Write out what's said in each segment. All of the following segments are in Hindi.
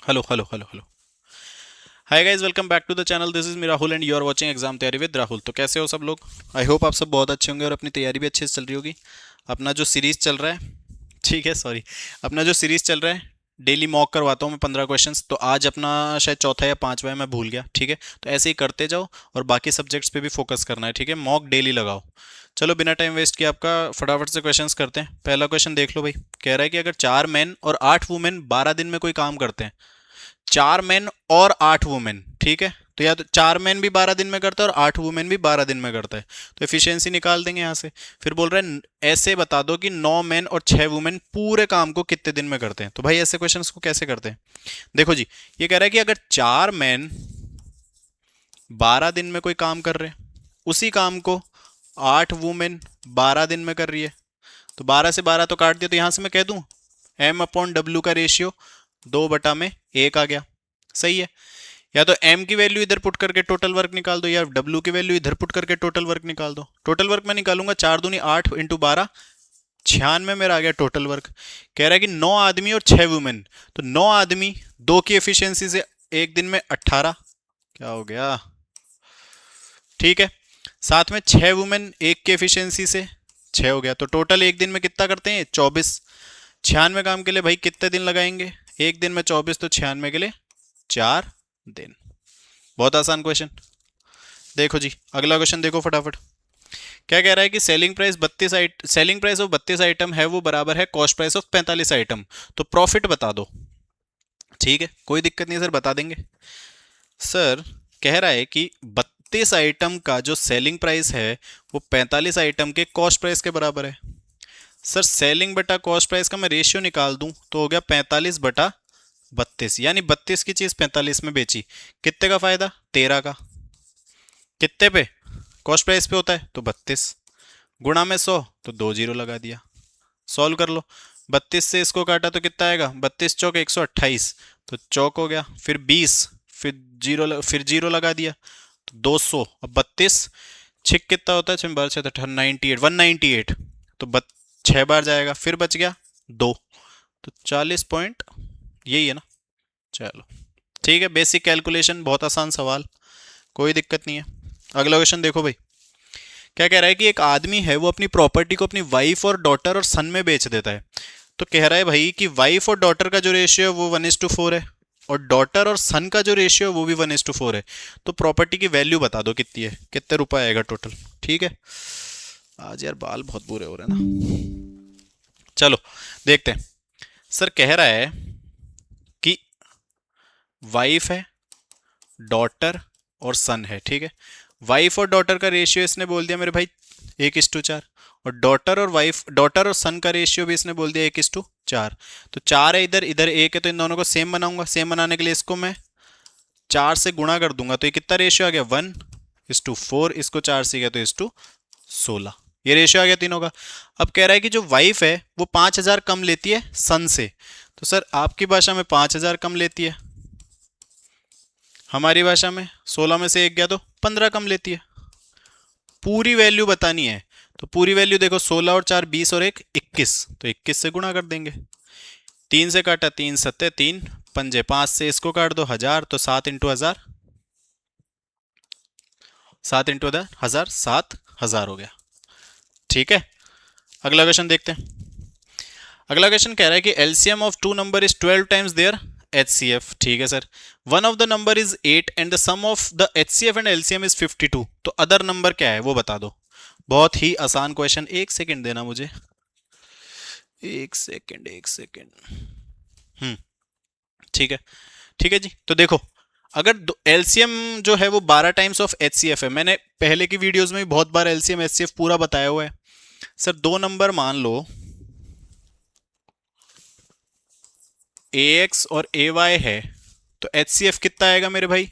Hello hello hello hello. Hi guys, welcome back to the channel. This is me Rahul and you are watching exam taiyari with Rahul. तो कैसे हो सब लोग? आई होप आप सब बहुत अच्छे होंगे और अपनी तैयारी भी अच्छे से चल रही होगी। अपना जो सीरीज चल रहा है, ठीक है, सॉरी, अपना जो सीरीज चल रहा है, डेली मॉक करवाता हूँ मैं 15 क्वेश्चंस। तो आज अपना शायद चौथा या पांचवा है, मैं भूल गया। ठीक है, तो ऐसे ही करते जाओ और बाकी सब्जेक्ट्स पे भी फोकस करना है। ठीक है, मॉक डेली लगाओ। चलो बिना टाइम वेस्ट किए आपका फटाफट से क्वेश्चंस करते हैं। पहला क्वेश्चन देख लो भाई। कह रहा है कि अगर 4 मैन और 8 वुमेन 12 दिन में कोई काम करते हैं, 4 मैन और 8 वुमेन, ठीक है, तो या तो 4 मैन भी 12 दिन में करता है और 8 वुमेन भी 12 दिन में करता है, तो एफिशिएंसी निकाल देंगे यहाँ से। फिर बोल रहे हैं ऐसे बता दो कि 9 मैन और 6 वुमेन पूरे काम को कितने दिन में करते हैं। तो भाई ऐसे क्वेश्चंस को कैसे करते हैं? देखो जी, ये कह रहा है कि अगर 4 मैन 12 दिन में कोई काम कर रहे हैं, उसी काम को 8 वुमेन 12 दिन में कर रही है, तो 12 से 12 तो काट दिया, तो यहां से मैं कह दूं M/W का रेशियो 2/1 आ गया। सही है। या तो m की वैल्यू इधर पुट करके टोटल वर्क निकाल दो, या w की वैल्यू इधर पुट करके टोटल वर्क निकाल दो। टोटल वर्क मैं निकालूंगा, 4 दूनी 8 इंटू 12, 96 मेरा आ गया टोटल वर्क। कह रहा है कि 9 आदमी और 6 वुमेन, तो 9 आदमी 2 की एफिशिएंसी से एक दिन में 18, क्या हो गया, ठीक है। साथ में 6 वुमेन एक की एफिशिएंसी से 6 हो गया, तो टोटल एक दिन में कितना करते हैं? 24। 96 काम के लिए भाई कितने दिन लगाएंगे? एक दिन में 24, तो 96 के लिए 4 दिन। बहुत आसान क्वेश्चन। देखो जी, अगला क्वेश्चन देखो फटाफट। क्या कह रहा है कि सेलिंग प्राइस ऑफ 32 आइटम है वो बराबर है कॉस्ट प्राइस ऑफ 45 आइटम। तो प्रॉफिट बता दो। ठीक है, कोई दिक्कत नहीं सर, बता देंगे। सर कह रहा है कि 32 आइटम का जो सेलिंग प्राइस है वो 45 आइटम के कॉस्ट प्राइस के बराबर है। सर सेलिंग बटा कॉस्ट प्राइस का मैं रेशियो निकाल दूं तो हो गया 45/32, यानी 32 की चीज 45 में बेची, कितने का फायदा? 13 का। कितने पे? कॉस्ट प्राइस पे होता है, तो 32 गुणा में 100, तो 2 जीरो लगा दिया। सॉल्व कर लो। 32 से इसको काटा तो कितना आएगा? 32 चौक 128, तो चौक हो गया। फिर 20, फिर जीरो लगा दिया, तो 200। अब 32 छिक कितना होता है? 6 198, तो 6 बार जाएगा, फिर बच गया 2, तो 40 पॉइंट, यही है ना। चलो ठीक है, बेसिक कैलकुलेशन, बहुत आसान सवाल, कोई दिक्कत नहीं है। अगला क्वेश्चन देखो भाई। क्या कह रहा है कि एक आदमी है वो अपनी प्रॉपर्टी को अपनी वाइफ और डॉटर और सन में बेच देता है। तो कह रहा है भाई कि वाइफ और डॉटर का जो रेशियो है वो 1:4 है, और डॉटर और सन का जो रेशियो है वो भी 1:4 है। तो प्रॉपर्टी की वैल्यू बता दो कितनी है, कितने रुपए आएगा टोटल। ठीक है, आज यार बाल बहुत बुरे हो रहे हैं ना। चलो देखते हैं। सर कह रहा है कि वाइफ है, डॉटर और सन है, ठीक है। वाइफ और डॉटर का रेशियो इसने बोल दिया मेरे भाई 1:4, और डॉटर और सन का रेशियो भी इसने बोल दिया 1:4। तो 4 है इधर, इधर 1 है, तो इन दोनों को सेम बनाऊंगा। सेम बनाने के लिए इसको मैं 4 से गुणा कर दूंगा, तो ये कितना रेशियो आ गया? 1:4। इसको 4 से गया तो 1:16, ये रेशियो आ गया तीनों का। अब कह रहा है कि जो वाइफ है वो 5,000 कम लेती है सन से। तो सर आपकी भाषा में 5,000 कम लेती है, हमारी भाषा में 16 में से 1 गया तो 15 कम लेती है। पूरी वैल्यू बतानी है, तो पूरी वैल्यू देखो, 16 और 4 20 और 1 21, तो 21 से गुणा कर देंगे। 3 से काटा 3 सत्ते 3 पंजे 5 से इसको काट दो 1000, तो 7 × 1000, 7 × 1000 7,000 हो गया। ठीक है, अगला क्वेश्चन देखते हैं। अगला क्वेश्चन कह रहा है कि LCM of two number is 12 times their HCF। ठीक है sir, one of the number is 8 and the sum of the HCF and LCM is 52, तो अदर नंबर क्या है वो बता दो। बहुत ही आसान क्वेश्चन, एक सेकंड देना मुझे, एक सेकंड एक सेकंड। हम्म, ठीक है, ठीक है जी। तो देखो, अगर एलसीएम जो है वो 12 टाइम्स ऑफ HCF है, मैंने पहले की वीडियोस में भी बहुत बार एलसीएम HCF पूरा बताया हुआ है। सर दो नंबर मान लो AX और AY है, तो HCF कितना आएगा मेरे भाई?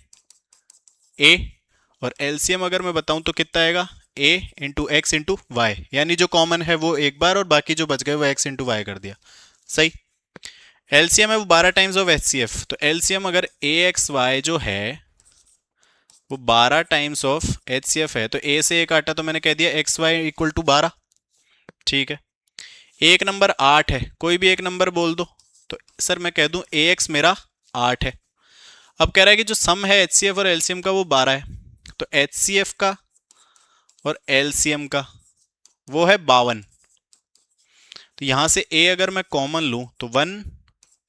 A, और LCM अगर मैं बताऊं तो कितना आएगा? A into x into y, यानी जो कॉमन है वो एक बार और बाकी जो बच गए वो x इंटू वाई कर दिया। सही। LCM है वो 12 टाइम्स ऑफ HCF, तो LCM अगर AXY जो है वो 12 टाइम्स ऑफ HCF है, तो A से 1 काटा तो मैंने कह दिया XY इक्वल टू 12। ठीक है, एक नंबर 8 है, कोई भी एक नंबर बोल दो, तो सर मैं कह दूं AX मेरा 8 है। अब कह रहा है कि जो सम है एचसीएफ और एलसीएम का वो 12 है, तो एचसीएफ का और एलसीएम का वो है 52। तो यहां से ए अगर मैं कॉमन लूं तो 1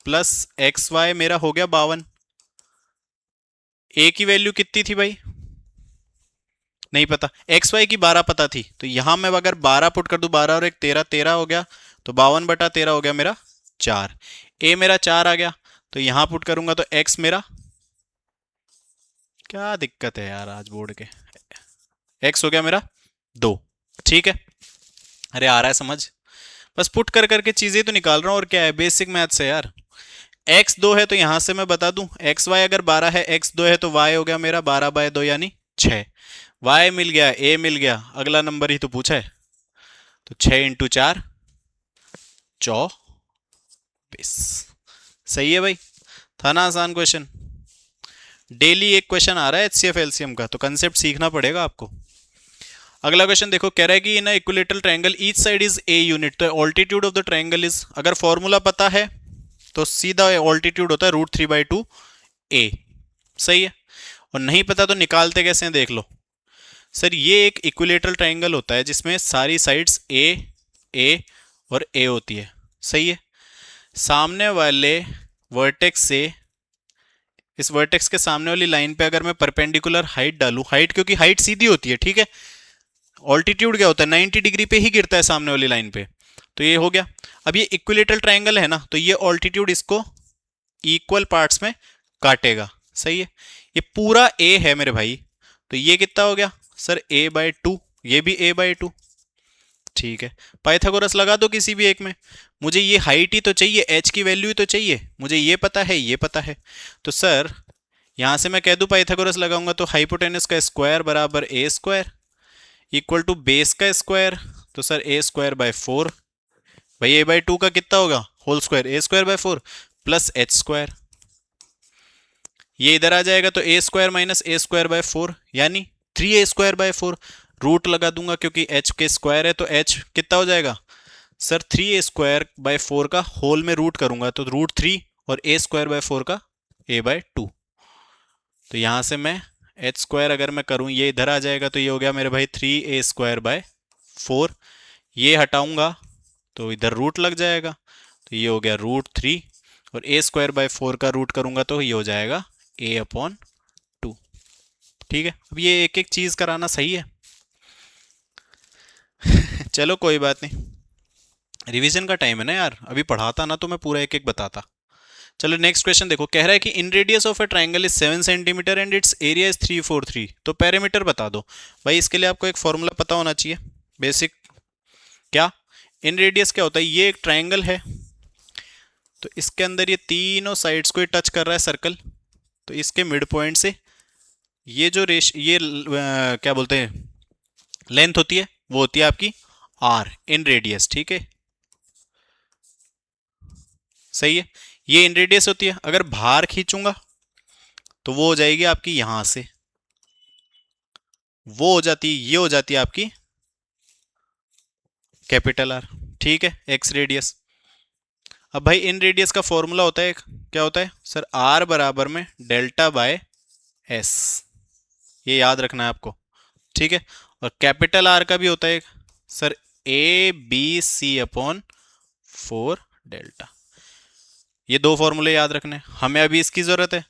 प्लस एक्स वाई मेरा हो गया 52। ए की वैल्यू कितनी थी भाई, नहीं पता, एक्स वाई की 12 पता थी, तो यहां मैं अगर 12 पुट कर दूं, 12 और एक 13, 13 हो गया, तो 52/13 हो गया मेरा 4। ए मेरा 4 आ गया, तो यहां पुट करूंगा तो एक्स मेरा, क्या दिक्कत है यार आज बोर्ड के, एक्स हो गया मेरा 2। ठीक है, अरे आ रहा है समझ, बस पुट कर करके चीजें तो निकाल रहा हूं, और क्या है, बेसिक मैथ्स है यार। एक्स 2 है तो यहां से मैं बता दूं, एक्स वाई अगर 12 है, एक्स 2 है तो वाई हो गया मेरा 12/2 यानी 6। वाई मिल गया, ए मिल गया, अगला नंबर ही तो पूछा है, तो 6 × 4 24। सही है भाई, था ना आसान क्वेश्चन। डेली एक क्वेश्चन आ रहा है एचसीएफ एलसीएम का, तो कंसेप्ट सीखना पड़ेगा आपको। अगला क्वेश्चन देखो, कह रहा है कि in equilateral triangle each side is a unit, तो altitude of the triangle is, अगर फॉर्मूला पता है तो सीधा ऑल्टीट्यूड होता है √3/2 ए। सही है, और नहीं पता तो निकालते कैसे हैं देख लो। सर ये एक इक्विलेटरल ट्रायंगल होता है जिसमें सारी साइड्स ए और ए होती है। सही है, सामने वाले वर्टेक्स से इस वर्टेक्स के सामने वाली लाइन पे अगर मैं परपेंडिकुलर हाइट डालूं, हाइट क्योंकि हाइट सीधी होती है, ठीक है, ऑल्टीट्यूड क्या होता है 90 डिग्री पे ही गिरता है सामने वाली लाइन पे, तो ये हो गया। अब ये इक्विलेटरल ट्रायंगल है ना, तो ये ऑल्टीट्यूड इसको इक्वल पार्ट्स में काटेगा। सही है, ये पूरा ए है मेरे भाई, तो ये कितना हो गया सर a/2, ये भी a/2। ठीक है, पाइथागोरस लगा दो किसी भी एक में, मुझे ये हाइट ही तो चाहिए, एच की वैल्यू ही तो चाहिए, मुझे ये पता है ये पता है, तो सर यहां से मैं कह दूं पाइथागोरस लगाऊंगा तो हाइपोटेनस का स्क्वायर बराबर ए स्क्वायर इक्वल टू बेस का स्क्वायर, तो सर a²/4, भाई a/2 का कितना होगा whole square, a²/4 plus h², ये इधर आ जाएगा तो a² - a²/4 यानी 3a²/4। रूट लगा दूंगा क्योंकि h के स्क्वायर है, तो h कितना हो जाएगा सर 3a²/4 का होल में रूट करूंगा तो √3 और a²/4 का a/2, तो यहां से मैं h² अगर मैं करूं ये इधर आ जाएगा, तो ये हो गया मेरे भाई 3a²/4, ये हटाऊंगा तो इधर रूट लग जाएगा, तो ये हो गया √3 और a²/4 का रूट करूंगा तो ये हो जाएगा a/2। ठीक है, अब ये एक एक चीज कराना सही है चलो कोई बात नहीं, रिवीजन का टाइम है ना यार, अभी पढ़ाता ना तो मैं पूरा एक एक बताता। चलो नेक्स्ट क्वेश्चन देखो, कह रहा है कि इन radius of A triangle is 7 centimetre and it's area is 343, तो पैरामीटर बता दो। भाई इसके लिए आपको एक फॉर्मूला पता होना चाहिए बेसिक, क्या इन रेडियस क्या होता है, ये एक ट्राइंगल है तो इसके अंदर ये तीनों साइड्स को टच कर रहा है सर्कल, तो इसके मिड पॉइंट से ये जो क्या बोलते हैं लेंथ होती है वो होती है आपकी r इन रेडियस। ठीक है, सही है, ये इन रेडियस होती है, अगर बाहर खींचूंगा तो वो हो जाएगी आपकी यहां से, वो हो जाती ये हो जाती है आपकी कैपिटल R। ठीक है, एक्स रेडियस। अब भाई इन रेडियस का फॉर्मूला होता है क्या होता है सर R बराबर में डेल्टा/S, ये याद रखना है आपको। ठीक है, और कैपिटल R का भी होता है सर ABC/4 डेल्टा, ये दो फॉर्मूले याद रखने हैं हमें, अभी इसकी जरूरत है।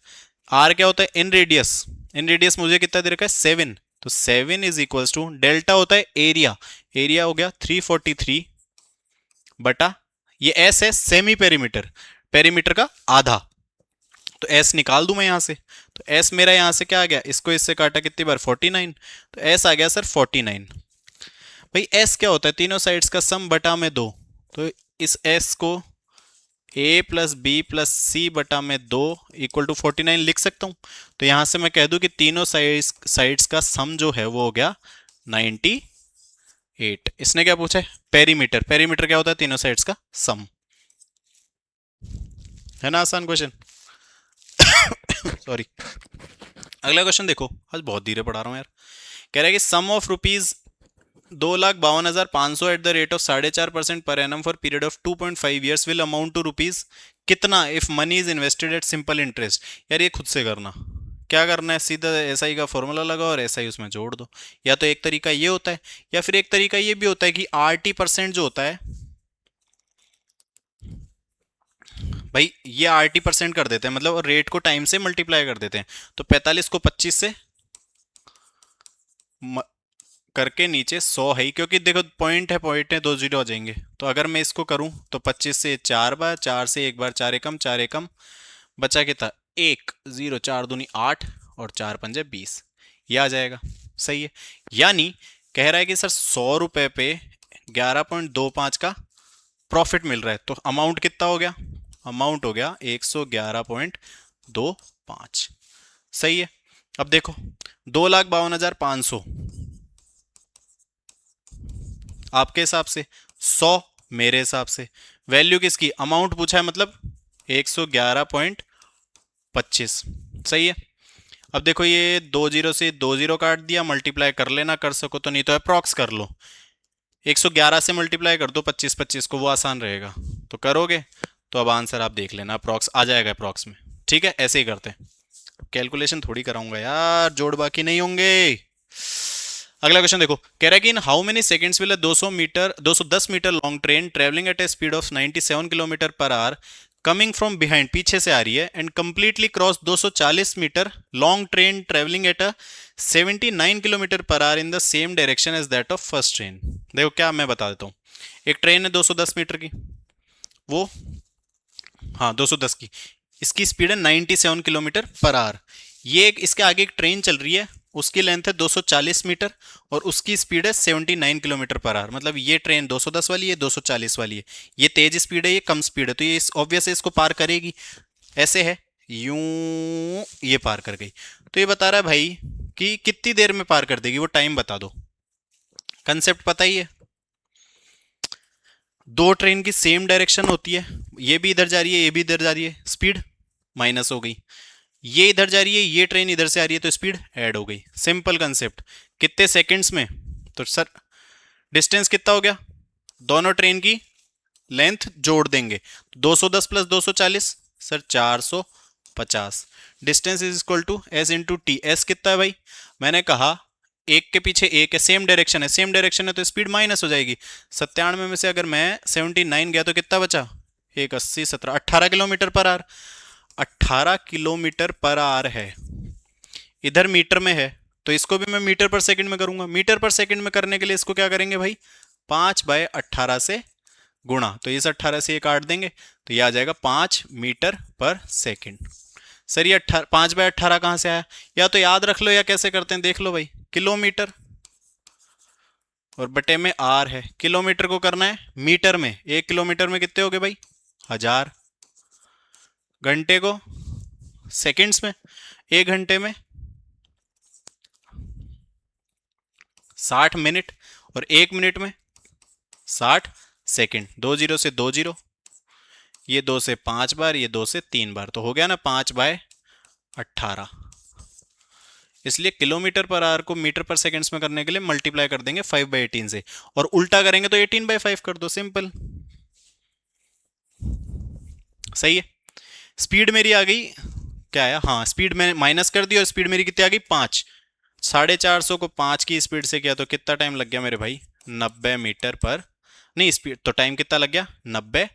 R क्या होता है इन रेडियस, इन रेडियस मुझे कितना दे रखा है 7, तो 7 इज इक्वल्स टू डेल्टा होता है एरिया, एरिया हो गया 343 बटा ये S है सेमी पेरीमीटर, पेरीमीटर का आधा, तो S निकाल दूं मैं यहां से, तो S मेरा यहां से क्या आ गया, इसको इससे काटा कितनी बार 49, तो S आ गया सर 49। भाई S क्या होता है तीनों साइड्स का सम बटा में 2, तो इस S को a + b + c बटा में 2 इक्वल टू 49 लिख सकता हूं, तो यहां से मैं कह दूं कि तीनों साइड्स का सम जो है वो हो गया 98। इसने क्या पूछा है पेरीमीटर, पेरीमीटर क्या होता है तीनों साइड्स का सम, है ना आसान क्वेश्चन सॉरी। अगला क्वेश्चन देखो, आज बहुत धीरे पढ़ा रहा हूं यार, कह रहा है कि sum of ₹2,52,500 at the rate of 4.5% per annum for period of 2.5 years will amount to कितना, if money is invested at simple interest. यार ये खुद से करना, क्या करना है, सीधा एसआई का फॉर्मूला लगाओ और एसआई उसमें जोड़ दो। या तो एक तरीका ये होता है, या फिर एक तरीका ये भी होता है कि 80% जो होता है भाई, ये 80% कर देते हैं, मतलब रेट को टाइम से मल्टीप्लाई कर देते हैं। तो 45 को 25 से करके नीचे 100 है ही, क्योंकि देखो पॉइंट है, दो जीरो आ जाएंगे। तो अगर मैं इसको करूं तो 25 से 4 बार, 4 से एक बार, 4 एकम बचा कितना, 1 0, 4 दूनी 8 और 4 पंजे 20, ये आ जाएगा। सही है। यानी कह रहा है कि सर 100 रुपए पे 11.25 का प्रॉफिट मिल रहा है, तो अमाउंट कितना हो गया, अमाउंट हो गया 111.25। सही है। अब देखो 2,52,500 आपके हिसाब से, 100 मेरे हिसाब से, वैल्यू किसकी, अमाउंट पूछा है मतलब 111.25। सही है। अब देखो ये 20 से 20 काट दिया, मल्टीप्लाई कर लेना कर सको तो, नहीं तो अप्रॉक्स कर लो। 111 से मल्टीप्लाई कर दो 25 25 को, वो आसान रहेगा। तो करोगे तो अब आंसर आप देख लेना, अप्रॉक्स आ जाएगा अप्रॉक्स में। ठीक है, ऐसे ही करते हैं। कैलकुलेशन थोड़ी कराऊंगा यार, जोड़ बाकी नहीं होंगे। अगला क्वेश्चन देखो, कह रहा है कि in how many seconds will a 210 metre long train travelling at a speed of 97 kilometre per hour coming from behind, पीछे से आ रही है, and completely cross 240 metre long train travelling at a 79 kilometre per hour in the same direction as that of first train. देखो क्या मैं बता देता हूँ, एक ट्रेन है 210 मीटर की, वो, हाँ 210 की, इसकी स्पीड है 97 किलोमीटर पर आवर। ये एक, इसके आगे एक ट्रेन चल रही है, उसकी लेंथ है 240 मीटर और उसकी स्पीड है 79 किलोमीटर पर आवर। मतलब ये ट्रेन 210 वाली है, 240 वाली है, ये तेज स्पीड है, ये कम स्पीड है, तो ये ऑब्वियस है इसको पार करेगी। ऐसे है, यूं ये पार कर गई। तो ये बता रहा है भाई कि कितनी देर में पार कर देगी, वो टाइम बता दो। कंसेप्ट पता ही है, दो ट्रेन की सेम डायरेक्शन होती है, ये भी इधर जा रही है, ये भी इधर जा रही है, स्पीड माइनस हो गई। ये इधर जा रही है, ये ट्रेन इधर से आ रही है, तो स्पीड ऐड हो गई। Simple concept. कितने सेकंड्स में, तो सर डिस्टेंस कितना हो गया, दोनों ट्रेन की लेंथ जोड़ देंगे, 210 plus 240 sir 450। Distance is equal to s into t. S कितना है भाई, मैंने कहा एक के पीछे एक है, सेम डायरेक्शन है, सेम डायरेक्शन है तो स्पीड माइनस हो जाएगी। 97 में से अगर मैं 79 गया तो कितना बचा, एक 80 17 18 kilometre per our. 18 kilometre per our है, इधर मीटर में है, तो इसको भी मैं मीटर पर सेकंड में करूंगा। मीटर पर सेकंड में करने के लिए इसको क्या करेंगे भाई, 5/18 से गुणा, तो इस 18 से ये काट देंगे, तो ये आ जाएगा 5 मीटर पर सेकंड। सर ये 5/18 कहां से आया, या तो याद रख लो या कैसे करते हैं देख लो भाई, किलोमीटर और बटे में आर है, किलोमीटर को करना है मीटर में, 1 किलोमीटर में कितने हो गए भाई 1000, घंटे को सेकंड्स में, 1 घंटे में 60 मिनट और 1 मिनट में 60 सेकंड। 20 से 20, ये 2 से 5 बार, ये 2 से 3 बार, तो हो गया ना 5/18। इसलिए किलोमीटर पर आवर को मीटर पर सेकंड्स में करने के लिए मल्टीप्लाई कर देंगे 5/18 से, और उल्टा करेंगे तो 18/5 कर दो, सिंपल। सही है। स्पीड मेरी आ गई, क्या आया, हाँ स्पीड मैंने माइनस कर दी और स्पीड मेरी कितनी आ गई 5। 450 को 5 की स्पीड से किया तो कितना टाइम लग गया मेरे भाई, 90 मीटर पर, नहीं स्पीड तो टाइम कितना लग गया 90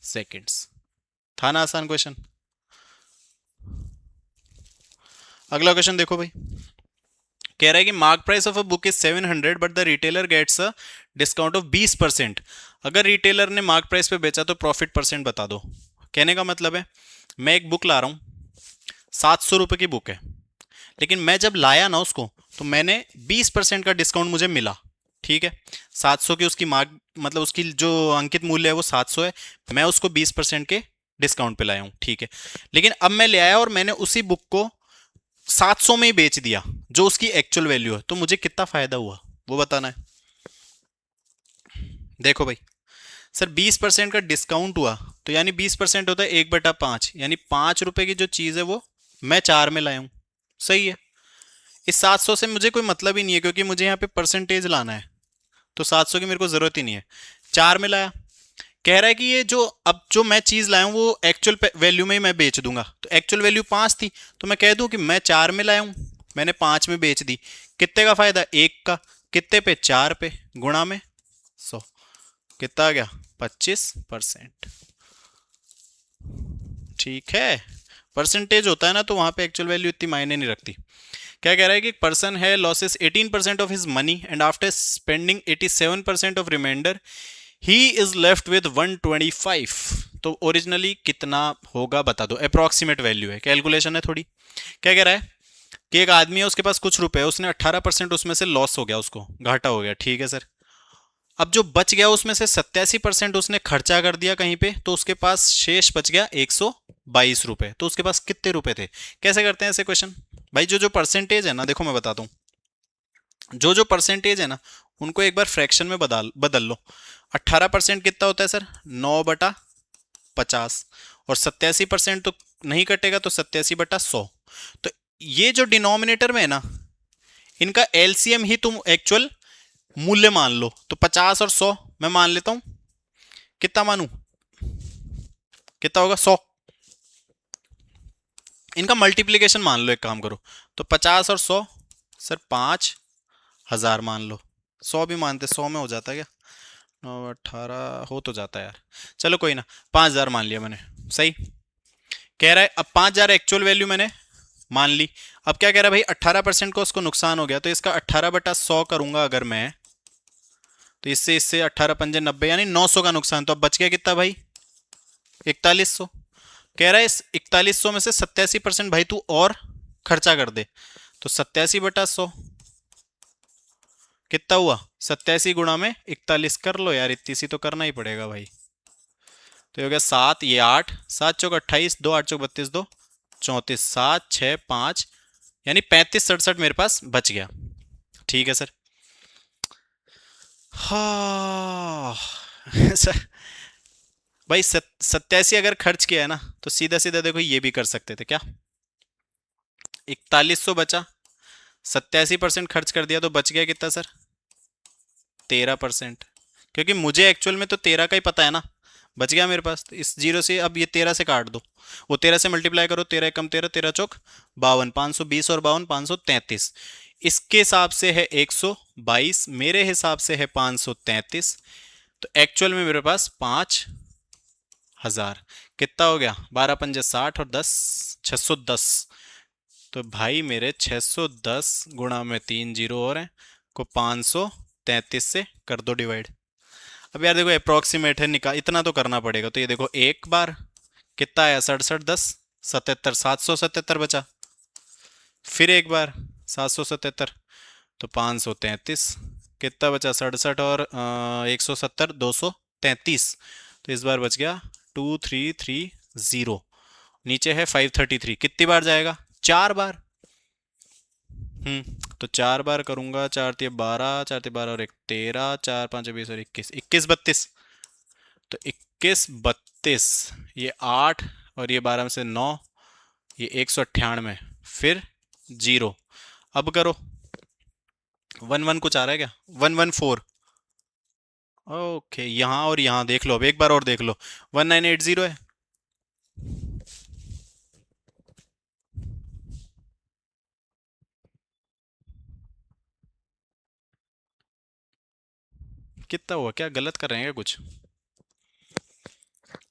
सेकेंड्स। था ना आसान क्वेश्चन। अगला क्वेश्चन देखो भाई, कह रहा है कि mark price of a book is 700 but the retailer gets a discount of 20%। अगर रिटेलर ने मार्क प्राइस पे बेचा तो प्रॉफिट परसेंट बता दो। कहने का मतलब है, मैं एक बुक ला रहा हूं, 700 रुपए की बुक है, लेकिन मैं जब लाया ना उसको तो मैंने 20% का डिस्काउंट मुझे मिला। ठीक है, 700 की उसकी मार्क, मतलब उसकी जो अंकित मूल्य है वो 700 है, मैं उसको 20% के डिस्काउंट पे लाया हूं। ठीक है, लेकिन अब मैं ले आया और मैंने उसी बुक को 700 में ही बेच दिया जो उसकी एक्चुअल वैल्यू है, तो मुझे कितना फायदा हुआ वो बताना है। देखो भाई, सर 20% का डिस्काउंट हुआ, तो यानी 20% होता है 1/5, यानी 5 रुपए की जो चीज है वो मैं 4 में लाया हूं। सही है। इस 700 से मुझे कोई मतलब ही नहीं है, क्योंकि मुझे यहाँ पे परसेंटेज लाना है, तो 700 की मेरे को जरूरत ही नहीं है, 4 में लाया। कह रहा है कि ये जो अब जो मैं चीज लाया हूं वो एक्चुअल वैल्यू में ही मैं बेच दूंगा, तो एक्चुअल वैल्यू 5 थी, तो मैं कह दूं कि मैं 4 में लाया हूं, मैंने 5 में बेच दी, कितने का फायदा, 1 का, कितने पे, 4 पे, गुणा में 100, कितना आ गया, 25%। ठीक है, परसेंटेज होता है ना तो वहां पे एक्चुअल वैल्यू इतनी मायने नहीं रखती। क्या कह रहा है कि एक पर्सन है loses 18% of his money and after spending 87% of remainder he is left with 125। तो ओरिजिनली कितना होगा बता दो, अप्रोक्सीमेट वैल्यू है, कैलकुलेशन है थोड़ी। क्या कह रहा है कि एक आदमी है, उसके पास कुछ रुपए है, उसने 18% उसमें से लॉस हो गया, उसको घाटा हो गया, ठीक है सर। अब जो बच गया उसमें से 87% उसने खर्चा कर दिया कहीं पे, तो उसके पास शेष बच गया 122 रुपए। तो उसके पास कितने रुपए थे, कैसे करते हैं ऐसे क्वेश्चन भाई, जो जो परसेंटेज है ना, देखो मैं बताता हूं, जो जो परसेंटेज है ना उनको एक बार फ्रैक्शन में बदल बदल लो। 18% कितना होता है सर, 9/50, और 87% तो नहीं कटेगा, तो 87/100। तो ये जो डिनोमिनेटर में है ना, इनका एलसीएम ही तुम एक्चुअल मूल्य मान लो। तो 50 और 100 मैं मान लेता हूं, कितना मानू, कितना होगा, 100। इनका मल्टीप्लीकेशन मान लो, एक काम करो, तो 50 और 100 सर 5,000 मान लो, 100 भी मानते, 100 में हो जाता है क्या, 9 18 हो तो जाता है यार, चलो कोई ना, 5,000 मान लिया मैंने, सही। कह रहा है अब 5,000 एक्चुअल वैल्यू मैंने मान ली। अब क्या कह रहा है भाई, 18% को उसको नुकसान हो गया, तो इसका 18/100 करूंगा अगर मैं, तो इससे इससे 18×5 = 90, यानी 900 का नुकसान। तो अब बच गया कितना भाई, 4100। कह रहा है इस 4100 में से 87% भाई तू और खर्चा कर दे, तो 87/100 कितना हुआ, 87 गुणा में 41 कर लो यार, इतनी सी तो करना ही पड़ेगा भाई। तो ये हो गया 7, ये 8, 7 चौक 28, 2 8 चौक 32, 2 34, 7 6 5, यानी 35 67 मेरे पास बच गया। ठीक है सर। हाँ सर भाई 87 अगर खर्च किया है ना, तो सीधा सीधा देखो ये भी कर सकते थे क्या, 4100 बचा, 87% खर्च कर दिया, तो बच गया कितना सर, 13%। क्योंकि मुझे एक्चुअल में तो 13 का ही पता है ना, बच गया मेरे पास, तो इस जीरो से अब ये 13 से काट दो, वो 13 से मल्टीप्लाई करो, 13 एकम 13, 13 चौक 52, 520 और 52 533, इसके हिसाब से है 122, मेरे हिसाब से है 533, तो एक्चुअल में मेरे पास 5,000, कितना हो गया, 12 पंजे 60 और 10 610। तो भाई मेरे 610 गुणा में 3 जीरो और हैं, को 533 से कर दो डिवाइड। अब यार देखो अप्रोक्सीमेट है, निकाल इतना तो करना पड़ेगा, तो ये देखो एक बार कितना आया, 67 10 77, 777 बचा, फिर एक बार 777, तो 533, कितना बचा, 67 और 170, 233, तो इस बार बच गया 2330, नीचे है 533, कितनी बार जाएगा, 4 बार। तो 4 बार करूंगा, 4 तिया 12, 4 तिया 12 और 1 13, 4 5 20 और 21, 21 32, तो 21 32, ये 8 और ये 12 में से 9, ये 198, फिर जीरो। अब करो 11 कुछ आ रहा है क्या, 114, ओके, यहाँ और यहाँ देख लो, अब एक बार और देख लो, 1980 है, कितना हुआ, क्या गलत कर रहे हैं क्या कुछ,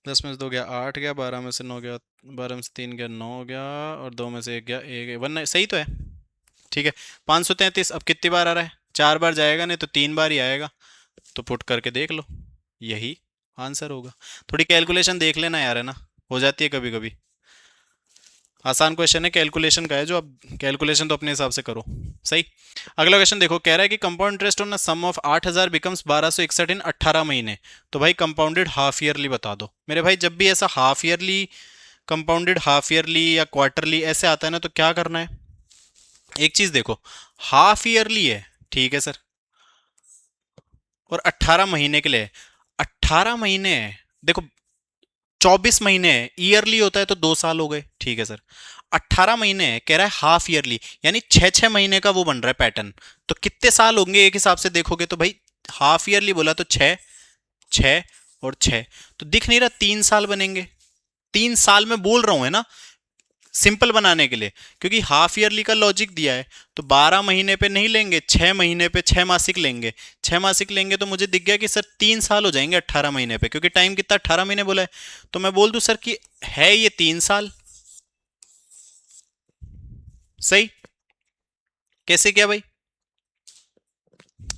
10 में से 2 गया 8 गया, 12 में से 9 गया, 12 में से 3 गया 9 गया, और 2 में से 1 गया 1, वन सही तो है। ठीक है, 533 अब कितनी बार आ रहा है, 4 बार जाएगा, नहीं तो 3 बार ही आएगा, तो पुट करके देख लो, यही आंसर होगा। थोड़ी कैलकुलेशन देख लेना यार, है ना, हो जाती है कभी कभी, आसान क्वेश्चन है, कैलकुलेशन का है जो, अब कैलकुलेशन तो अपने हिसाब से करो। सही। अगला क्वेश्चन देखो, कह रहा है कि compound interest on sum of 8,000 becomes 1261 in 18 महीने। तो भाई कंपाउंडेड हाफ ईयरली बता दो मेरे भाई, जब भी ऐसा half yearly, compounded half yearly या क्वार्टरली ऐसे आता है ना, तो क्या करना है, एक चीज देखो, हाफ ईयरली है, ठीक है सर, और 18 महीने के लिए, 18 महीने है, देखो 24 महीने है, ईयरली होता है तो 2 साल हो गए, ठीक है सर, 18 महीने है, कह रहा है हाफ ईयरली, यानी 6 6 महीने का वो बन रहा है पैटर्न, तो कितने साल होंगे एक हिसाब से देखोगे तो भाई, हाफ ईयरली बोला तो 6 6 और 6, तो दिख नहीं रहा 3 साल बनेंगे। 3 साल में बोल रहा हूं, है ना, सिंपल बनाने के लिए, क्योंकि हाफ ईयरली का लॉजिक दिया है। तो 12 महीने पे नहीं लेंगे, 6 महीने पे 6 मासिक लेंगे। 6 मासिक लेंगे तो मुझे दिख गया कि सर 3 साल हो जाएंगे 18 महीने पे, क्योंकि टाइम कितना 18 महीने बोला है। तो मैं बोल दूं सर कि है ये 3 साल। सही। कैसे किया भाई,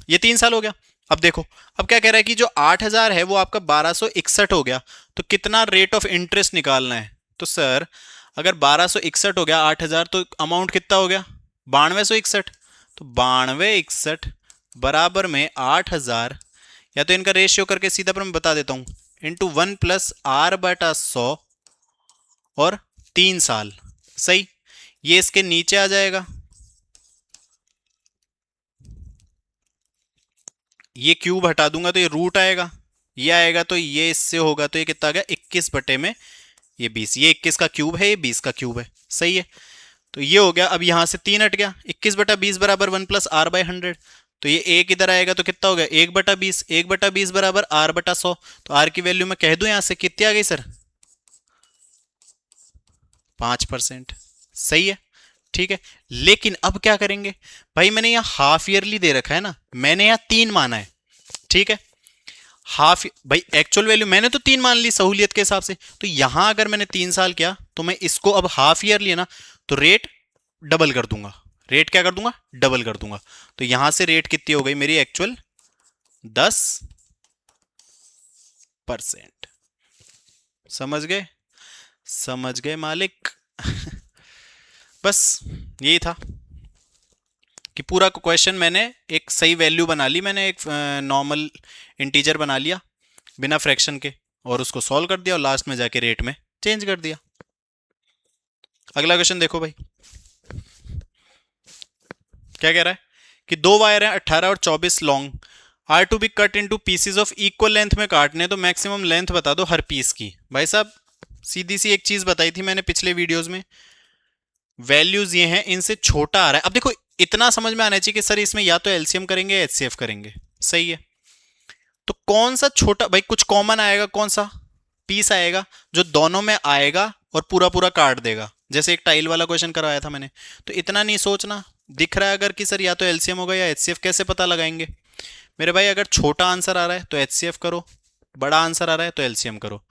ये 3 साल हो गया। अब देखो, अब क्या कह रहा है कि जो 8,000 है वो आपका 1261 हो गया, तो कितना रेट ऑफ इंटरेस्ट निकालना है। तो सर अगर 1261 हो गया 8,000, तो अमाउंट कितना हो गया 9261। तो 9261 बराबर में 8,000, या तो इनका रेशियो करके सीधा पर मैं बता देता हूं, इंटू 1+r/100 और 3 साल। सही, ये इसके नीचे आ जाएगा, ये क्यूब हटा दूंगा तो ये रूट आएगा, ये आएगा तो ये इससे होगा, तो ये कितना आ गया 21 बटे में ये 20, ये 21 का क्यूब है, ये 20 का क्यूब है। सही है, तो ये हो गया। अब यहां से 3 हट गया, 21/20 बराबर 1+r/100। तो ये एक इधर आएगा तो कितना हो गया 1/20, 1/20 बराबर r/100। तो r की वैल्यू मैं कह दूं यहां से कितनी आ गई सर, 5%। सही है, ठीक है। लेकिन अब क्या करेंगे भाई, मैंने यहां हाफ ईयरली दे रखा है ना, मैंने यहां 3 माना है, ठीक है। हाफ भाई एक्चुअल वैल्यू मैंने तो 3 मान ली सहूलियत के हिसाब से, तो यहां अगर मैंने 3 साल किया तो मैं इसको अब हाफ ईयर लिया ना, तो रेट डबल कर दूंगा। रेट क्या कर दूंगा, डबल कर दूंगा। तो यहां से रेट कितनी हो गई मेरी एक्चुअल 10%। समझ गए, समझ गए मालिक। बस यही था कि पूरा क्वेश्चन मैंने एक सही वैल्यू बना ली, मैंने एक नॉर्मल इंटीजर बना लिया बिना फ्रैक्शन के, और उसको सॉल्व कर दिया और लास्ट में जाके रेट में चेंज कर दिया। अगला क्वेश्चन देखो भाई, क्या कह रहा है कि दो वायर हैं 18 और 24 long, are to be cut into pieces of equal length में काटने, तो मैक्सिमम लेंथ बता दो हर पीस की। भाई साहब सीधी सी एक चीज बताई थी मैंने पिछले वीडियोस में, वैल्यूज ये हैं, इनसे छोटा आ रहा है। अब देखो इतना समझ में आना चाहिए कि सर इसमें या तो एलसीएम करेंगे या एचसीएफ करेंगे। सही है, तो कौन सा छोटा भाई, कुछ कॉमन आएगा, कौन सा पीस आएगा जो दोनों में आएगा और पूरा पूरा काट देगा, जैसे एक टाइल वाला क्वेश्चन करवाया था मैंने। तो इतना नहीं सोचना, दिख रहा है अगर कि सर या तो एलसीएम होगा या एचसीएफ, कैसे पता लगाएंगे मेरे भाई। अगर छोटा आंसर आ रहा है तो एचसीएफ करो, बड़ा आंसर आ रहा है तो एलसीएम करो।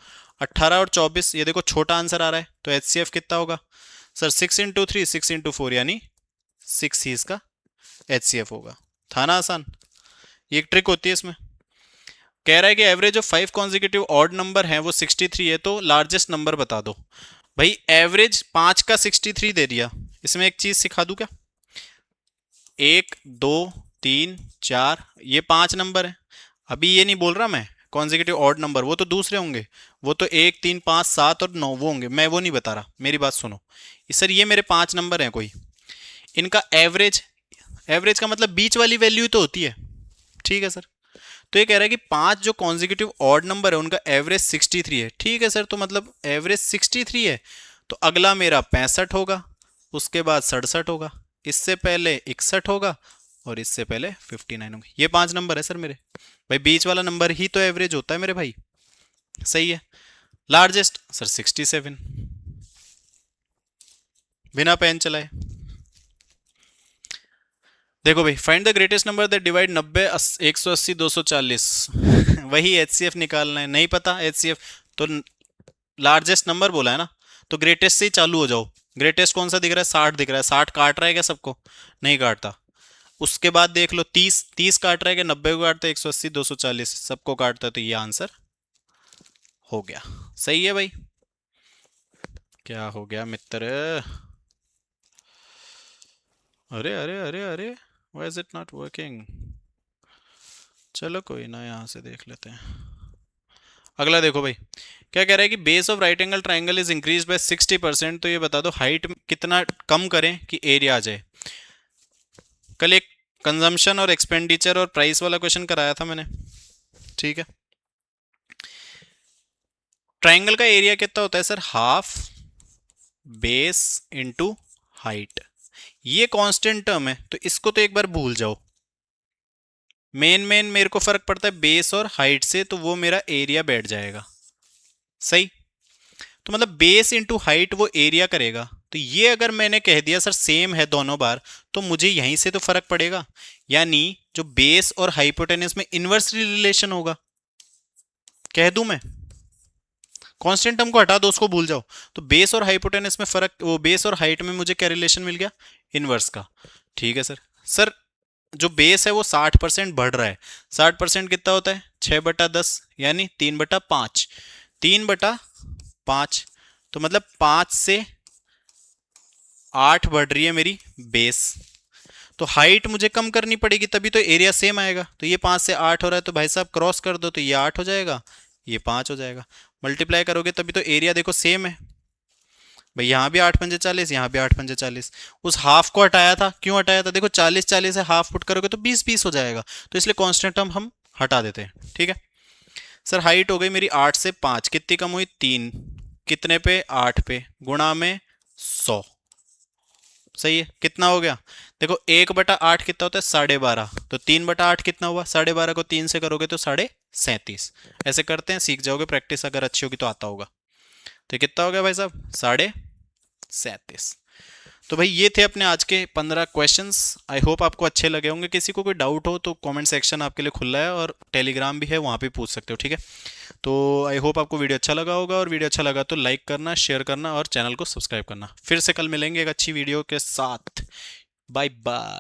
18 और 24 ये देखो छोटा आंसर आ रहा है, तो एचसीएफ कितना होगा सर, 6 × 3 6 × 4, यानी 6 ही इसका एचसीएफ होगा। था ना आसान, ये एक ट्रिक होती है इसमें। कह रहा है कि average of 5 consecutive odd number है वो 63 है, तो लार्जेस्ट नंबर बता दो। भाई एवरेज 5 का 63 दे दिया, इसमें एक चीज सिखा दूं क्या, 1 2 3 4 ये 5 नंबर है। अभी ये नहीं बोल रहा मैं कॉन्जिक्यूटिव ऑड नंबर, वो तो दूसरे होंगे, वो तो 1 3 5 7 और 9 वो होंगे, मैं वो नहीं बता रहा, मेरी बात सुनो। सर ये मेरे 5 नंबर हैं कोई, इनका एवरेज, एवरेज का मतलब बीच वाली वैल्यू तो होती है, ठीक है सर। तो ये कह रहा है कि 5 जो कॉन्जिक्यूटिव ऑड नंबर है उनका एवरेज 63 है, ठीक है सर। तो मतलब एवरेज 63 है, तो अगला मेरा 65 होगा, उसके बाद 67 होगा, इससे पहले 61 होगा और इससे पहले 59 होगा। ये 5 नंबर है सर मेरे भाई, बीच वाला नंबर ही तो एवरेज होता है मेरे भाई। सही है, लार्जेस्ट सर 67, बिना पेन चलाए। देखो भाई, find the greatest number that divide 90 180 240। वही एचसीएफ निकालना है, नहीं पता एचसीएफ तो लार्जेस्ट नंबर बोला है ना, तो ग्रेटेस्ट से ही चालू हो जाओ। ग्रेटेस्ट कौन सा दिख रहा है, 60 दिख रहा है, 60 काट रहा है क्या सबको, नहीं काटता। उसके बाद देख लो 30, 30 काट रहा है क्या, 90 को काटता है, 180 240 सबको काटता है, तो ये आंसर हो गया। सही है भाई, क्या हो गया मित्र, अरे अरे अरे अरे, why is it not working. चलो कोई ना, यहाँ से देख लेते हैं। अगला देखो भाई, क्या कह रहा है कि base of right angle triangle is increase by 60%, तो ये बता दो हाइट कितना कम करें कि एरिया आ जाए। कल एक कंजम्पशन और एक्सपेंडिचर और प्राइस वाला क्वेश्चन कराया था मैंने, ठीक है। ट्राइंगल का एरिया कितना होता है sir, half base into height. ये कांस्टेंट टर्म है, तो इसको तो एक बार भूल जाओ, मेन मेन मेरे को फर्क पड़ता है बेस और हाइट से, तो वो मेरा एरिया बैठ जाएगा। सही। तो मतलब बेस इंटू हाइट वो एरिया करेगा। तो ये अगर मैंने कह दिया सर सेम है दोनों बार, तो मुझे यहीं से तो फर्क पड़ेगा, यानी जो बेस और हाइपोटेनस में इनवर्सली रिलेशन होगा। कह दूं मैं, कांस्टेंट टर्म को हटा दो, उसको भूल जाओ। तो बेस और हाइपोटेनस में फर्क, वो बेस और हाइट में मुझे क्या रिलेशन मिल गया, इनवर्स का। ठीक है सर। सर जो बेस है वो 60% बढ़ रहा है, 60% कितना होता है, 6/10, यानी 3/5, 3/5। तो मतलब 5 से 8 बढ़ रही है मेरी बेस। तो हाइट मुझे कम करनी पड़ेगी, तभी तो एरिया सेम आएगा। तो ये 5 से 8 हो रहा है, तो भाई साहब क्रॉस कर दो, तो ये 8 हो जाएगा, ये 5 हो जाएगा। मल्टीप्लाई करोगे तभी तो एरिया देखो सेम है। भाई यहाँ भी 8×5 = 40, यहाँ भी 8×5 = 40। उस हाफ को हटाया था, क्यों हटाया था, देखो 40 है, हाफ पुट करोगे तो 20 हो जाएगा, तो इसलिए कांस्टेंट टर्म हम हटा देते हैं। ठीक है सर। हाइट हो गई मेरी 8 से 5, कितनी कम हुई, 3, कितने पे, 8 पे, गुणा में 100। सही है, कितना हो गया, देखो 1/8 कितना होता है, 12.5, तो 3/8 कितना हुआ, 12.5 को 3 से करोगे तो 37.5। ऐसे करते हैं, सीख जाओगे, प्रैक्टिस अगर अच्छी होगी तो आता होगा। तो कितना हो गया भाई साहब, 37.5। तो भाई ये थे अपने आज के 15 क्वेश्चंस। आई होप आपको अच्छे लगे होंगे। किसी को कोई डाउट हो तो कमेंट सेक्शन आपके लिए खुला है, और टेलीग्राम भी है, वहाँ पे पूछ सकते हो। ठीक है, तो आई होप आपको वीडियो अच्छा लगा होगा, और वीडियो अच्छा लगा तो लाइक करना, शेयर करना और चैनल को सब्सक्राइब करना। फिर से कल मिलेंगे एक अच्छी वीडियो के साथ। Bye bye.